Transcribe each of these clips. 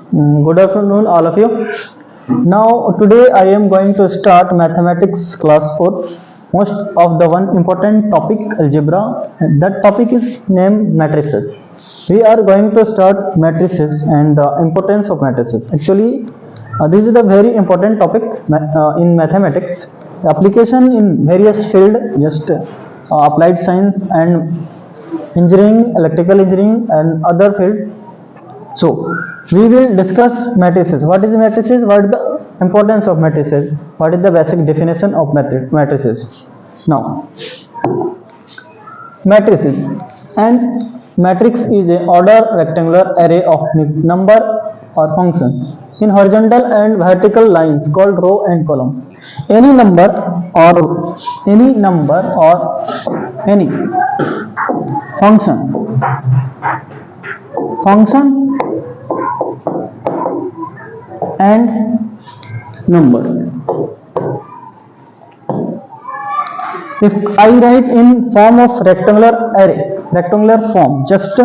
Good afternoon, all of you. Now, today I am going to start mathematics class 4. Most of the one important topic, algebra. That topic is named matrices. We are going to start matrices and the importance of matrices. Actually, this is a very important topic in mathematics. Application in various field, just applied science and engineering, electrical engineering, and other field. So we will discuss matrices. What is matrices? What is the importance of matrices? What is the basic definition of matrices? Now, matrices and matrix is a order rectangular array of number or function in horizontal and vertical lines called row and column. Any number or any function and number. If I write in form of rectangular array, rectangular form, just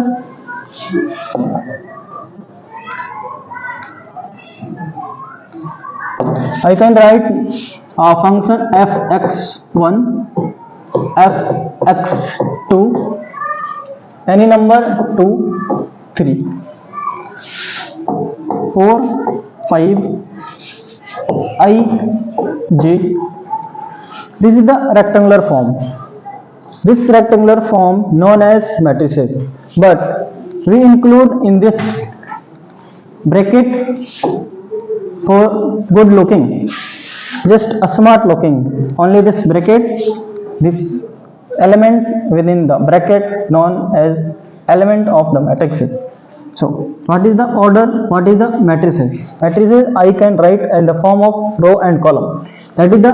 I can write a function fx1, fx2, any number 2, 3, 4, 5, I, j. This is the rectangular form. This rectangular form known as matrices, but we include in this bracket for good looking, just a smart looking. Only this bracket, this element within the bracket known as element of the matrices. So, what is the order? What is the matrices? Matrices I can write in the form of row and column. That is the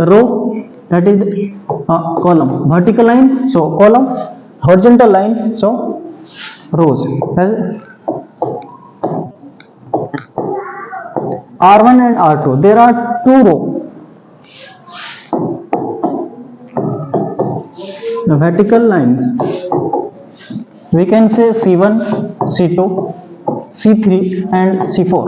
row, that is the column. Vertical line, so column. Horizontal line, so rows. R1 and R2. There are two rows. The vertical lines, we can say C1, C2, C3 and C4.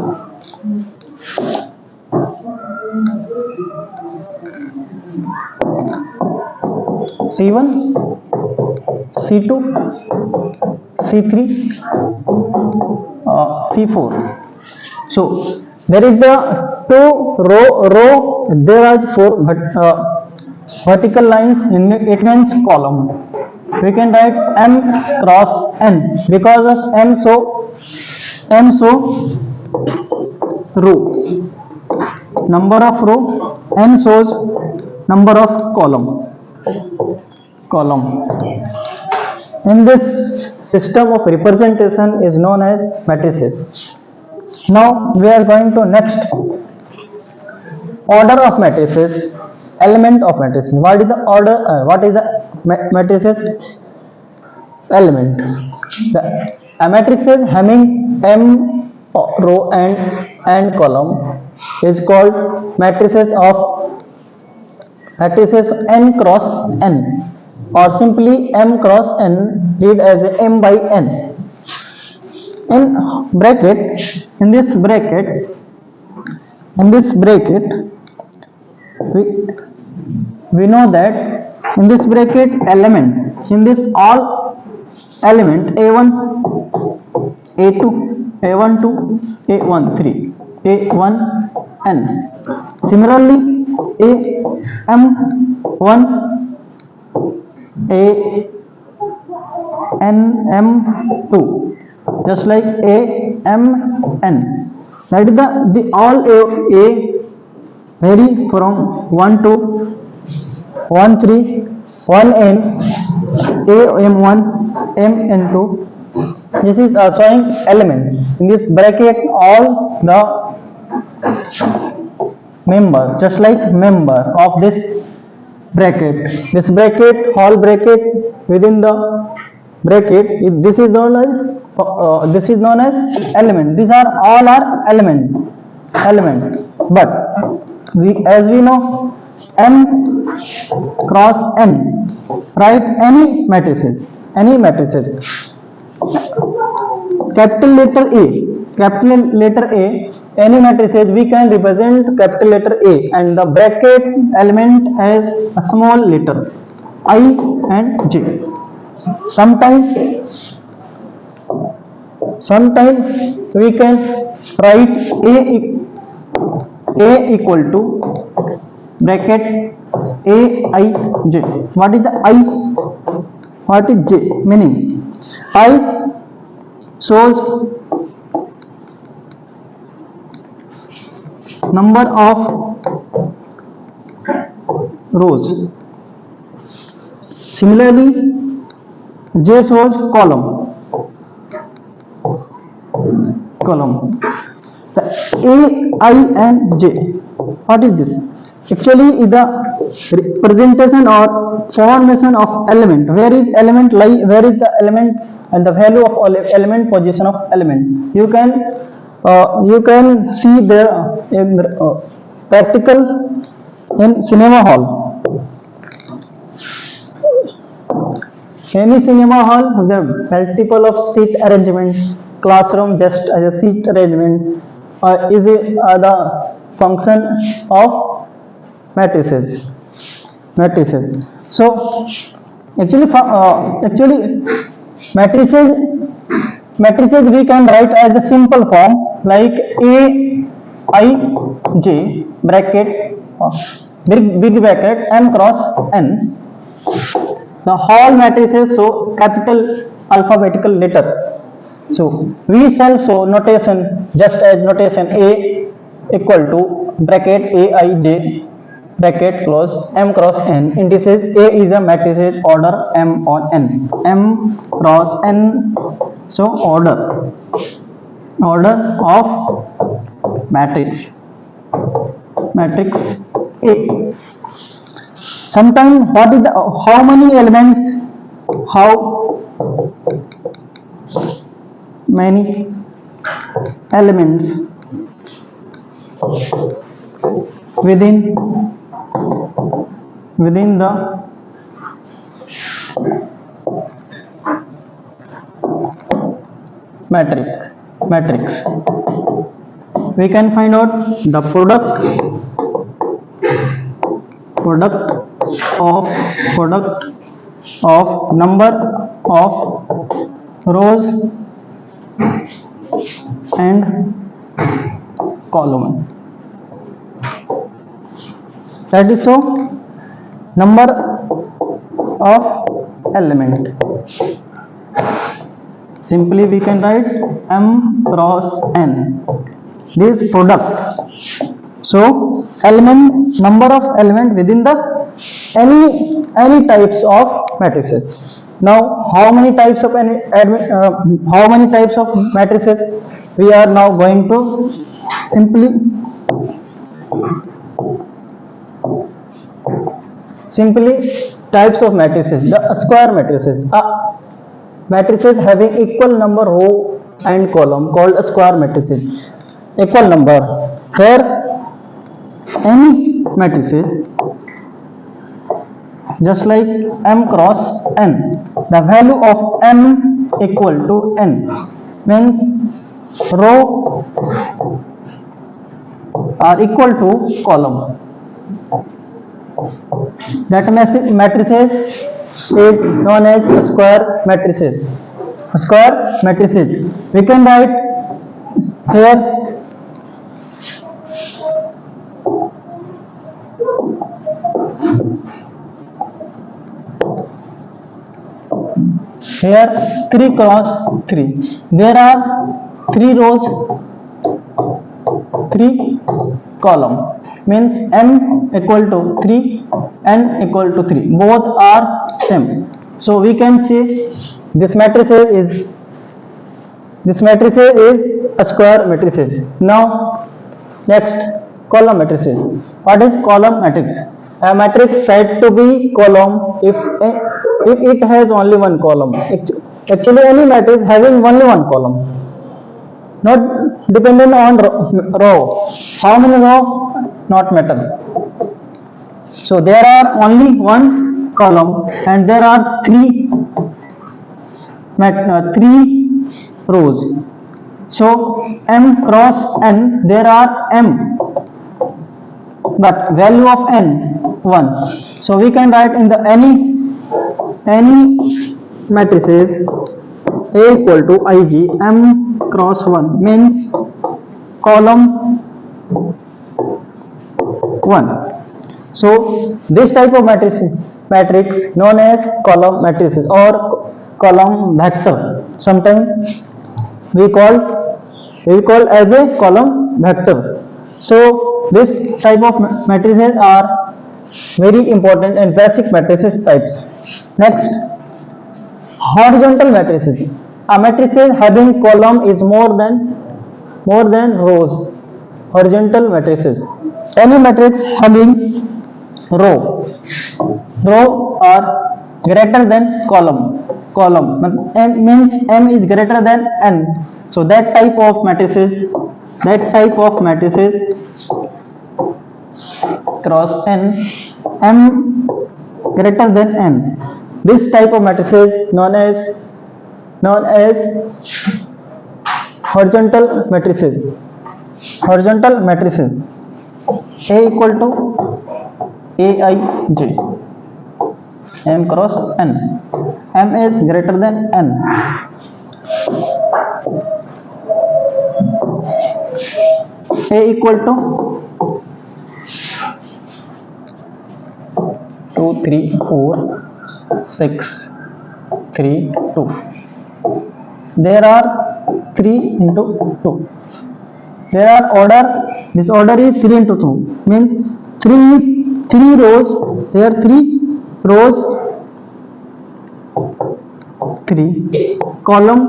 C1, C2, C3, C4. So there is the two row. There are four vertical lines. It means column. We can write m cross n because of m so row, number of row, n shows number of column. In this system of representation is known as matrices. Now we are going to next order of matrices, element of matrices. What is the order? What is the matrices? Element. A matrix is having m row and column is called matrices n cross n, or simply m cross n, read as m by n. In this bracket, we know that in this bracket element, in this all element a1, a2, a12, a13, a1n. Similarly, am1, am2, just like amn. That is the all a vary from 1 to 1 3 1 n, am1, mn2. This is showing element. In this bracket all the member, just like member of this bracket. This bracket, whole bracket, within the bracket, this is known as element. These are all are element. But as we know, m cross n, write any matrices. Capital letter A capital letter A, any matrices we can represent capital letter A and the bracket element as a small letter I and J. Sometime we can write A equal to bracket A I J. What is the I? What is J? Meaning I shows number of rows. Similarly, J shows column. The A, I and J. What is this? Actually is the representation or formation of element. Where is element lie? Where is the element and the value of element, position of element? You can see the practical in cinema hall. Any cinema hall, the multiple of seat arrangement, classroom just as a seat arrangement is the function of matrices. So actually matrices we can write as a simple form like A I J bracket big bracket M cross N. The whole matrices show capital alphabetical letter. So we shall show notation just as notation A equal to bracket A I J bracket close M cross N. Indices A is a matrices order M on N. M cross N. So order of matrix A. Sometimes what is the how many elements within the matrix. We can find out the product of number of rows and column. That is so number of element. Simply we can write M cross N. This product. So element, number of element within the any types of matrices. Now how many types of matrices we are now going to simply types of matrices. The square matrices, matrices having equal number row and column called square matrices. Equal number, here any matrices just like M cross N. The value of M equal to N means row are equal to column. That matrices is known as square matrices. We can write here here 3 cross 3. There are 3 rows, 3 column, means M equal to 3, N equal to 3. Both are same. So we can say this matrix is a square matrices. Now next, column matrices. What is column matrix? A matrix said to be column if it has only one column. Actually any matrix having only one column, not dependent on row. How many row? Not matter. So there are only one column and there are three rows. So m cross n, there are m, but value of n 1. So we can write in the any matrices A equal to Ig m cross 1 means column 1. So this type of matrix known as column matrices or column vector. Sometimes we call as a column vector. So this type of matrices are very important and basic matrices types. Next, horizontal matrices. A matrices having column is more than rows. Horizontal matrices. Any matrix having row are greater than column m means m is greater than n. So that type of matrices cross n, m greater than n, this type of matrices known as horizontal matrices. A equal to Aij, m cross n, m is greater than n. A equal to 2 3 4 6 3 2. There are 3 into 2. There are order, this order is 3 into 2 means 3 rows, here 3 rows, 3 column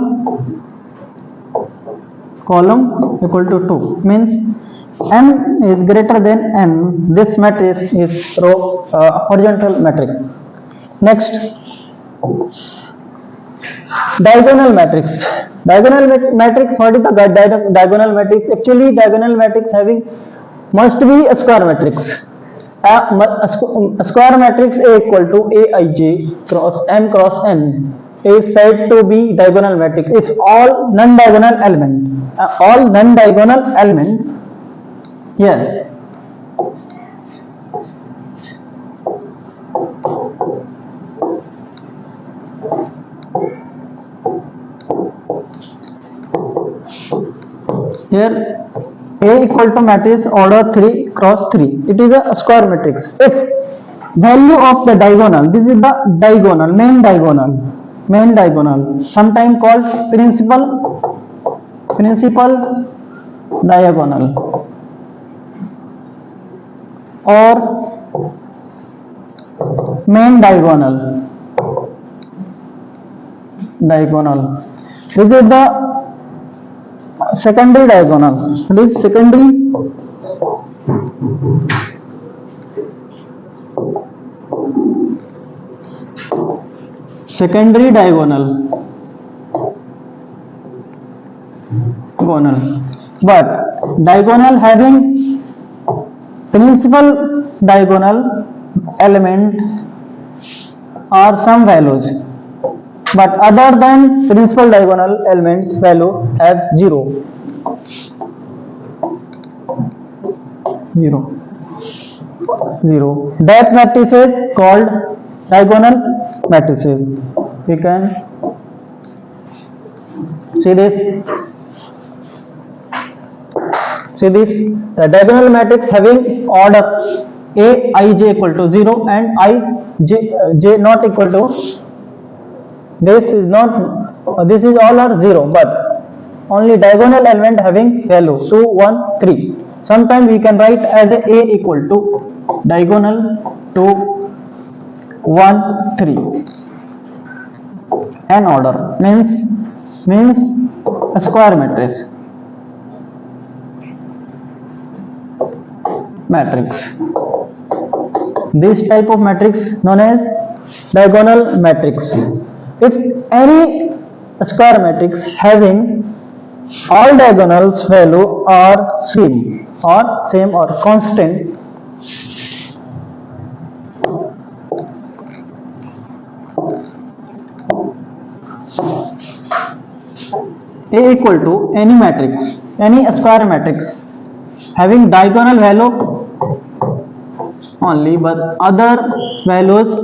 equal to 2 means m is greater than n. This matrix is horizontal matrix. Next, diagonal matrix. Diagonal matrix, what is the diagonal matrix? Actually diagonal matrix having must be a square matrix. A square matrix A equal to Aij cross m cross n is said to be diagonal matrix if all non-diagonal element here here A equal to matrix order 3 cross 3, it is a square matrix if value of the diagonal, this is the main diagonal, sometimes called principal diagonal or main diagonal. This is the secondary diagonal. This secondary diagonal. But diagonal having principal diagonal element are some values, but other than principal diagonal elements value have 0. That matrix is called diagonal matrices. We can see this. The diagonal matrix having order Aij equal to 0 and Ij not equal to, this is all are 0, but only diagonal element having value 2 1 3. Sometimes we can write as a equal to diagonal 2 1 3. N order means a square matrix. This type of matrix known as diagonal matrix. If any square matrix having all diagonals value are same or constant, A equal to any matrix, any square matrix having diagonal value only, but other values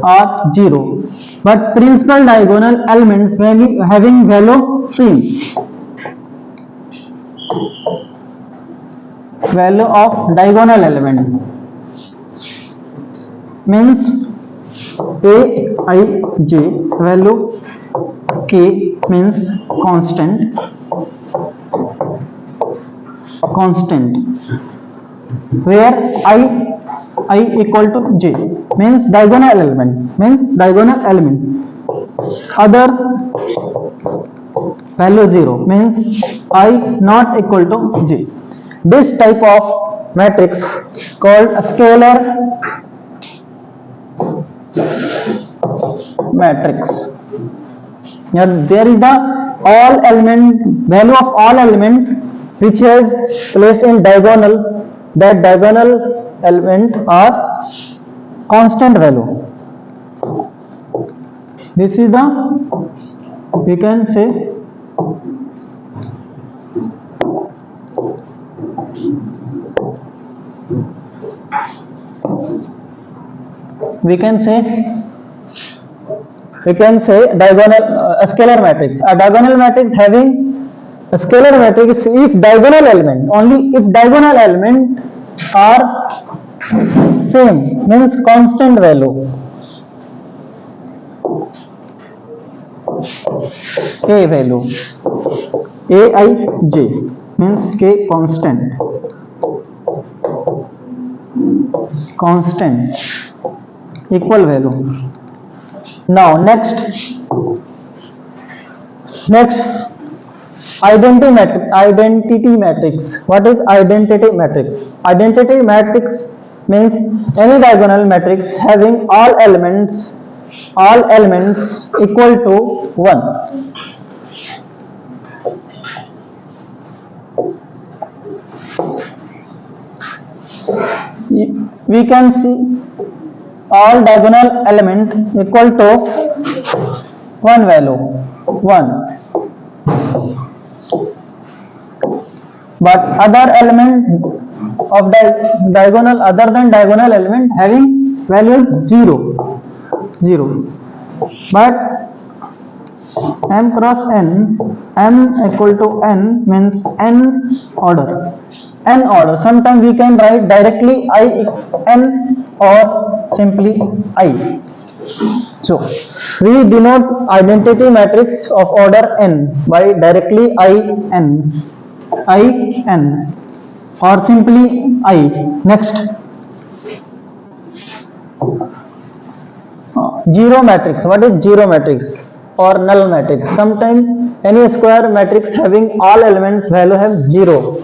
are 0, but principal diagonal elements having value same, value of diagonal element means Aij value, k means constant, where I equal to j means diagonal element, other value 0 means I not equal to j. This type of matrix called a scalar matrix. Now there is the all element value of all element which has placed in diagonal, that diagonal element are constant value. This is the, we can say, diagonal scalar matrix. A diagonal matrix having a scalar matrix if diagonal element, only if diagonal element are same means constant value, k value, Aij means k constant equal value. Now next identity matrix. What is identity matrix? Identity matrix means any diagonal matrix having all elements equal to 1. We can see all diagonal element equal to one value 1, but other element of diagonal other than diagonal element having value 0, but m cross n, m equal to n means n order. Sometimes we can write directly n or simply I. So we denote identity matrix of order n by directly in or simply I. Next, zero matrix. What is zero matrix or null matrix? Sometimes any square matrix having all elements value have 0.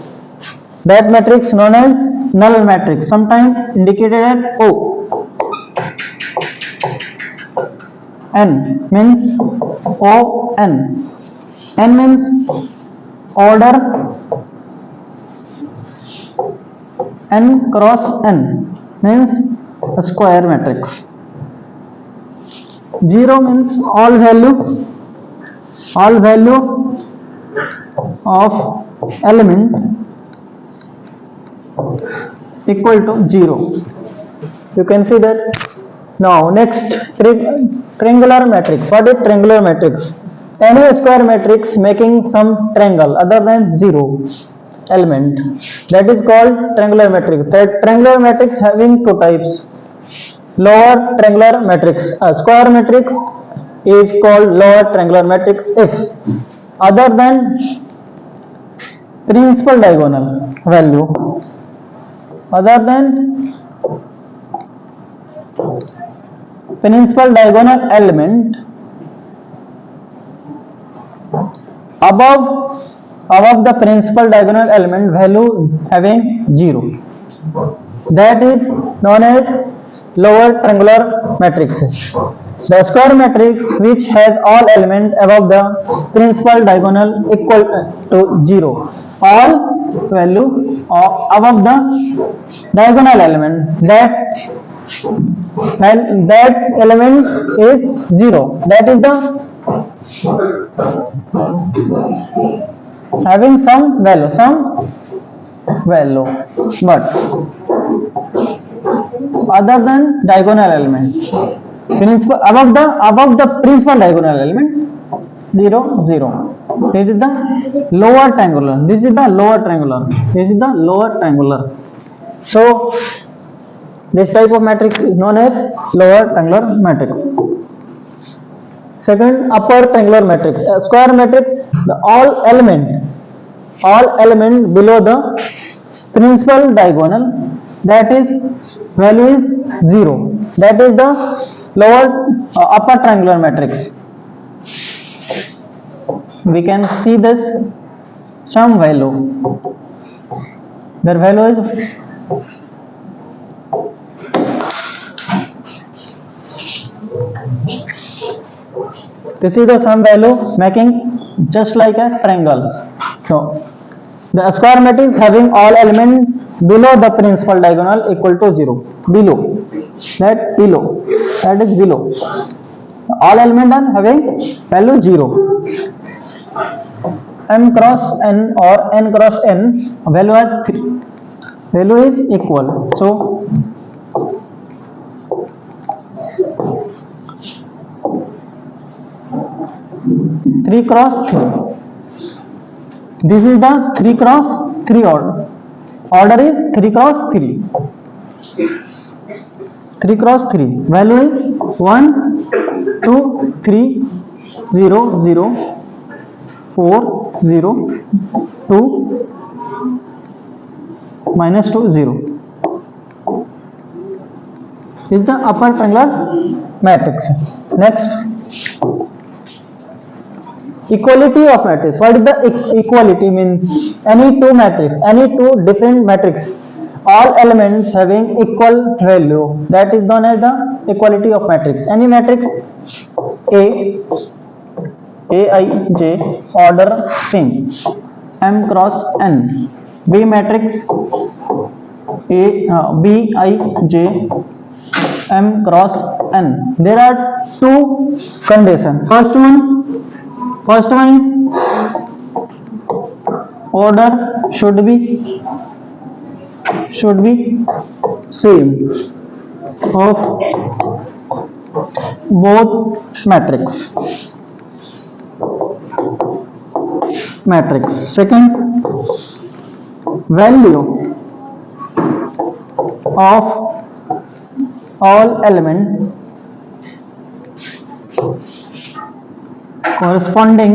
That matrix known as null matrix, sometimes indicated as O. N means O n. N means order n cross n means a square matrix. 0 means all value of element equal to 0. You can see that. Now next, triangular matrix. What is triangular matrix? Any square matrix making some triangle other than 0 element, that is called triangular matrix. That triangular matrix having two types. Lower triangular matrix. A square matrix is called lower triangular matrix if other than principal diagonal value, other than principal diagonal element above the principal diagonal element value having 0. That is known as lower triangular matrices. The square matrix which has all elements above the principal diagonal equal to 0. All value above the diagonal element, that element is 0. That is the having some value, but other than diagonal element, principal above the principal diagonal element 0 0. This is the lower triangular. This is the lower triangular. This is the lower triangular. So this type of matrix is known as lower triangular matrix. Second, upper triangular matrix. A square matrix, the all element below the principal diagonal, that is value is 0. That is the lower upper triangular matrix. We can see this some value. Their value is this is the sum value making just like a triangle. So the square matrix having all elements below the principal diagonal equal to 0. Below that is below. All elements are having value 0. M cross n or n cross n value are 3. Value is equal. So 3 cross 3. This is the 3 cross 3 order. Order is 3 cross 3. 3 cross 3. Value is 1, 2, 3, 0, 0, 4, 0, 2, minus 2, 0. This is the upper triangular matrix. Next, equality of matrix. What is the equality? Means any two different matrix, all elements having equal value, that is known as the equality of matrix. Any matrix Aij order same, M cross n. B matrix Bij M cross n. There are two conditions. First one order should be same of both matrix. Second, value of all element corresponding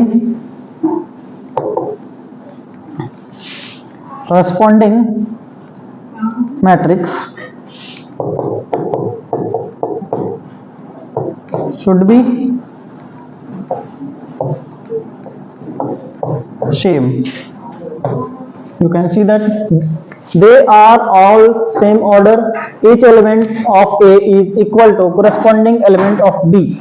matrix should be same. You can see that they are all same order. Each element of A is equal to corresponding element of B.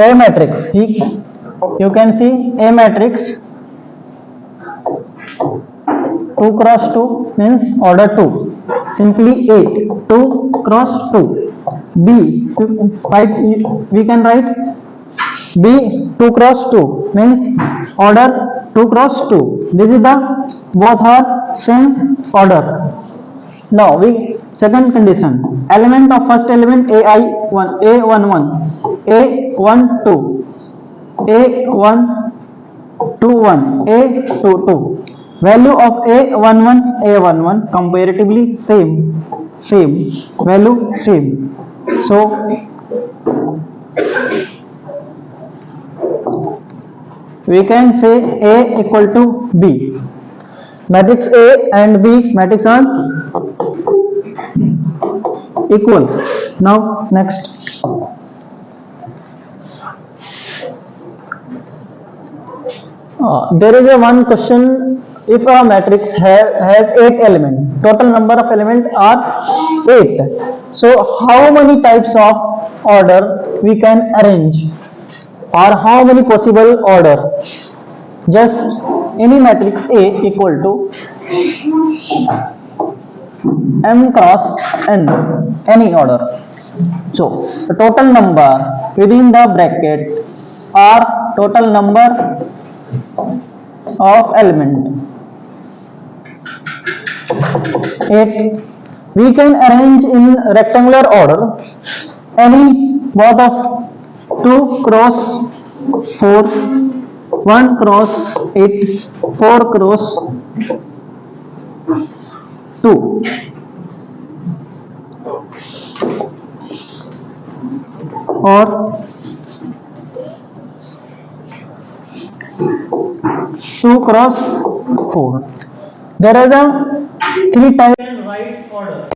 A matrix, you can see A matrix 2 cross 2 means order 2, simply A 2 cross 2. B, so we can write B 2 cross 2 means order 2 cross 2. This is the both are same order. Now second condition, element of first element A11, A11, A12, A121, A22. Value of A11 comparatively same value same. So we can say A equal to B. Matrix A and B matrix are equal. Now next, there is a one question if a matrix has 8 elements, total number of elements are 8. So how many types of order we can arrange, or how many possible order? Just any matrix A equal to m cross n, any order. So the total number within the bracket are total number of element 8. We can arrange in rectangular order any both of 2 cross 4, 1 cross 8, 4 cross 2, or 2 cross 4. There are the 3 types. Right order.